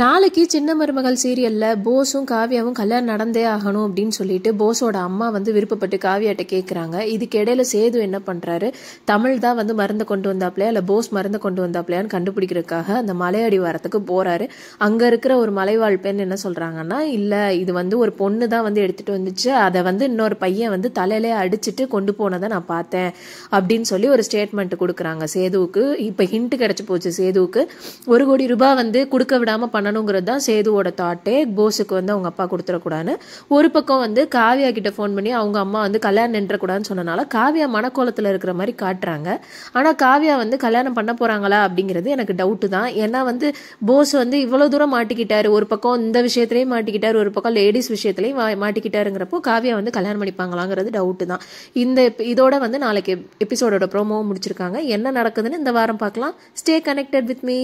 நாளைக்கு சின்ன மருமகள் சீரியல்ல போஸும் காவியாவும் கல்யாணம் நடந்தே ஆகணும் அப்படின்னு சொல்லிட்டு போஸோட அம்மா விருப்பப்பட்டு காவியாட்ட கேட்குறாங்க. இதுக்கு இடையில சேது என்ன பண்றாரு, தமிழ் தான் மருந்தை கொண்டு வந்தாப்லையா இல்லை போஸ் மருந்தை கொண்டு வந்தாப்லையான்னு கண்டுபிடிக்கிறதுக்காக அந்த மலையடி வாரத்துக்கு போறாரு. அங்க இருக்கிற ஒரு மலைவாழ் பெண் என்ன சொல்றாங்கன்னா, இல்ல இது ஒரு பொண்ணு தான் எடுத்துட்டு வந்துச்சு, அதை இன்னொரு பையன் தலையிலே அடிச்சுட்டு கொண்டு போனதை நான் பார்த்தேன் அப்படின்னு சொல்லி ஒரு ஸ்டேட்மெண்ட் கொடுக்குறாங்க சேதுவுக்கு. இப்ப ஹிண்ட் கிடைச்சு போச்சு சேதுவுக்கு. 1 கோடி ரூபாய் கொடுக்க விடாம பண்ணணுங்கிறது தான் சேதுவோட தாட்டே. போஸுக்கு அவங்க அப்பா கொடுத்துடக்கூடாதுன்னு. ஒரு பக்கம் காவியா கிட்ட ஃபோன் பண்ணி அவங்க அம்மா கல்யாணம் நின்றக்கூடாதுன்னு சொன்னனால காவியா மனக்கோலத்தில் இருக்கிற மாதிரி காட்டுறாங்க. ஆனால் காவியா கல்யாணம் பண்ண போறாங்களா அப்படிங்கிறது எனக்கு டவுட்டு தான். ஏன்னா போஸ் இவ்வளோ தூரம் மாட்டிக்கிட்டாரு, ஒரு பக்கம் இந்த விஷயத்திலையும் மாட்டிக்கிட்டாரு, ஒரு பக்கம் லேடிஸ் விஷயத்திலையும் மாட்டிக்கிட்டாருங்கிறப்போ காவியா கல்யாணம் பண்ணிப்பாங்களாங்கிறது டவுட்டு தான். இதோட நாளைக்கு எபிசோடோட ப்ரோமோவும் முடிச்சிருக்காங்க. என்ன நடக்குதுன்னு இந்த வாரம் பார்க்கலாம். Stay connected with me.